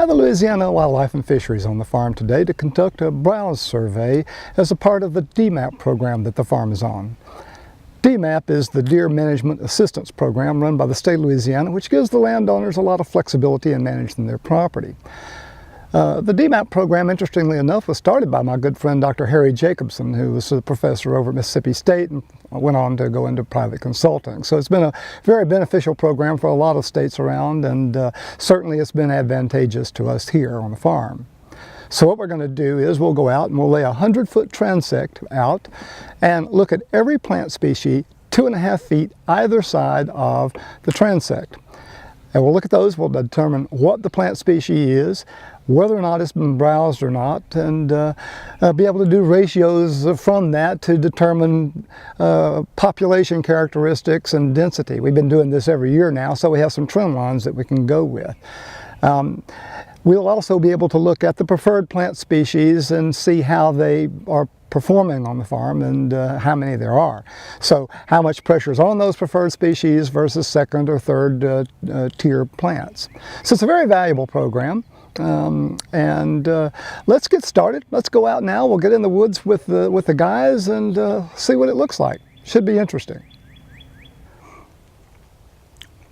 have the Louisiana Wildlife and Fisheries on the farm today to conduct a browse survey as a part of the DMAP program that the farm is on. DMAP is the Deer Management Assistance Program run by the state of Louisiana, which gives the landowners a lot of flexibility in managing their property. The DMAP program, interestingly enough, was started by my good friend Dr. Harry Jacobson, who was a professor over at Mississippi State and went on to go into private consulting. So it's been a very beneficial program for a lot of states around, and certainly it's been advantageous to us here on the farm. So what we're going to do is we'll go out and we'll lay a 100-foot transect out and look at every plant species 2.5 feet either side of the transect. And we'll look at those, we'll determine what the plant species is, whether or not it's been browsed or not, and be able to do ratios from that to determine population characteristics and density. We've been doing this every year now, so we have some trend lines that we can go with. We'll also be able to look at the preferred plant species and see how they are performing on the farm and how many there are. So how much pressure is on those preferred species versus second or third tier plants. So it's a very valuable program. Let's get started. Let's go out now. We'll get in the woods with the guys and see what it looks like. Should be interesting.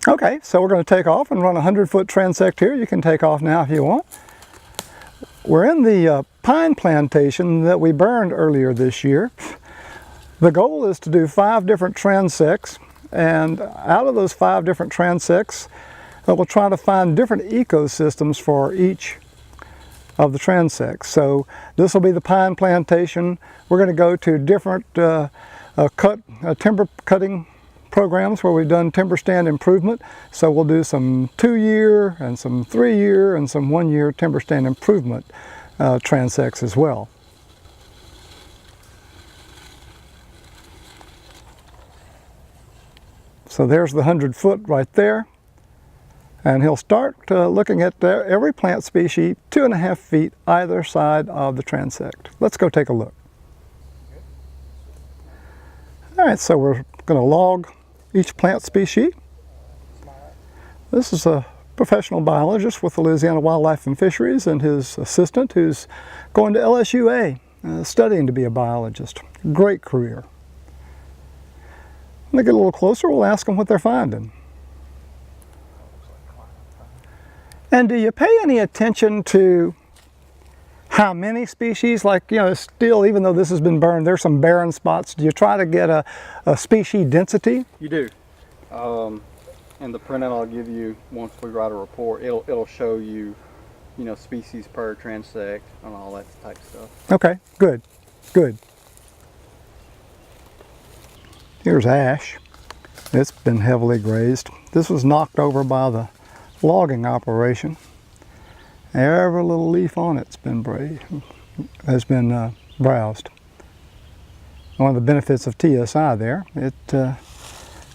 Okay, so we're going to take off and run a 100-foot transect here. You can take off now if you want. We're in the pine plantation that we burned earlier this year. The goal is to do 5 different transects, and out of those 5 different transects, we'll try to find different ecosystems for each of the transects. So this will be the pine plantation. We're going to go to different timber cutting programs where we've done timber stand improvement. So we'll do some 2-year and some 3-year and some 1-year timber stand improvement transects as well. So there's the 100-foot right there. And he'll start looking at every plant species 2.5 feet either side of the transect. Let's go take a look. All right, so we're going to log each plant species. This is a professional biologist with the Louisiana Wildlife and Fisheries and his assistant who's going to LSUA studying to be a biologist. Great career. When they get a little closer, we'll ask them what they're finding. And do you pay any attention to how many species? Like, you know, still, even though this has been burned, there's some barren spots. Do you try to get a species density? You do. In the printout I'll give you, once we write a report, it'll show you, you know, species per transect and all that type of stuff. Okay, good, good. Here's ash. It's been heavily grazed. This was knocked over by the logging operation. Every little leaf on it's been browsed. One of the benefits of TSI there, it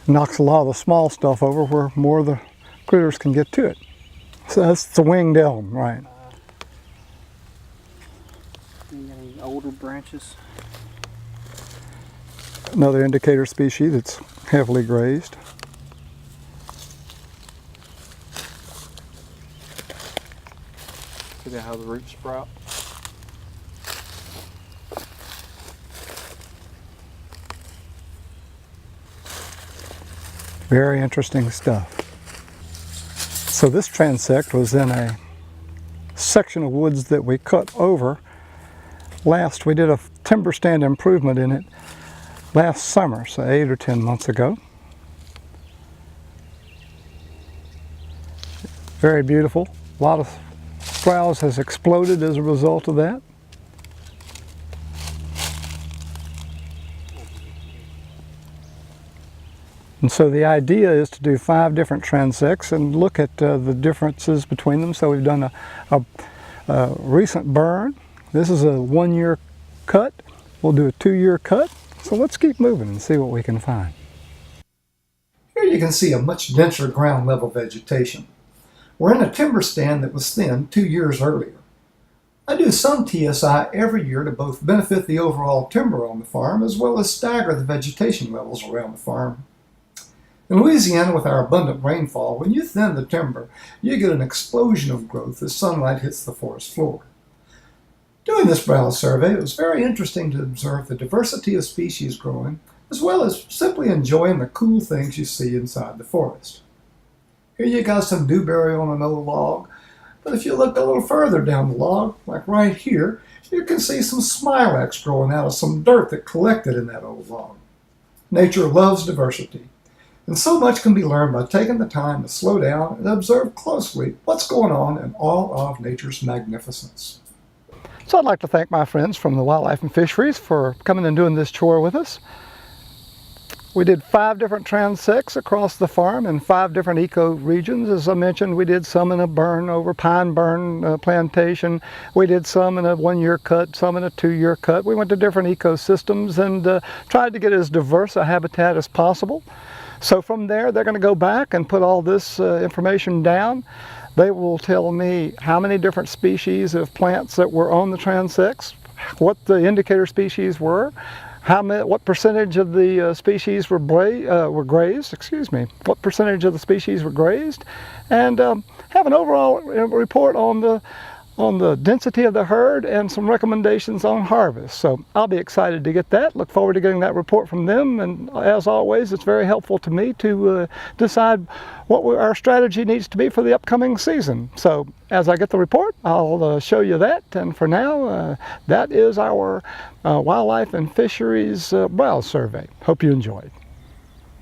knocks a lot of the small stuff over where more of the critters can get to it. So that's the winged elm, right? Any older branches? Another indicator species that's heavily grazed. See how the roots sprout? Very interesting stuff. So this transect was in a section of woods that we cut over last. We did a timber stand improvement in it last summer, so 8 or 10 months ago. Very beautiful. A lot of browse has exploded as a result of that. And so the idea is to do 5 different transects and look at the differences between them. So we've done a recent burn. This is a 1-year cut. We'll do a 2-year cut. So let's keep moving and see what we can find. Here you can see a much denser ground level vegetation. We're in a timber stand that was thinned 2 years earlier. I do some TSI every year to both benefit the overall timber on the farm as well as stagger the vegetation levels around the farm. In Louisiana, with our abundant rainfall, when you thin the timber, you get an explosion of growth as sunlight hits the forest floor. Doing this browse survey, it was very interesting to observe the diversity of species growing, as well as simply enjoying the cool things you see inside the forest. Here you got some dewberry on an old log, but if you look a little further down the log, like right here, you can see some smilax growing out of some dirt that collected in that old log. Nature loves diversity, and so much can be learned by taking the time to slow down and observe closely what's going on in all of nature's magnificence. So I'd like to thank my friends from the Wildlife and Fisheries for coming and doing this chore with us. We did 5 different transects across the farm in 5 different eco-regions. As I mentioned, we did some in a pine burn plantation. We did some in a 1-year cut, some in a 2-year cut. We went to different ecosystems and tried to get as diverse a habitat as possible. So from there, they're going to go back and put all this information down. They will tell me how many different species of plants that were on the transects, what the indicator species were, what percentage of the species were grazed, what percentage of the species were grazed, and have an overall report on the density of the herd and some recommendations on harvest. So I'll be excited to get that. Look forward to getting that report from them, and as always, it's very helpful to me to decide what our strategy needs to be for the upcoming season. So as I get the report, I'll show you that, and for now, that is our Wildlife and Fisheries browse survey. Hope you enjoyed.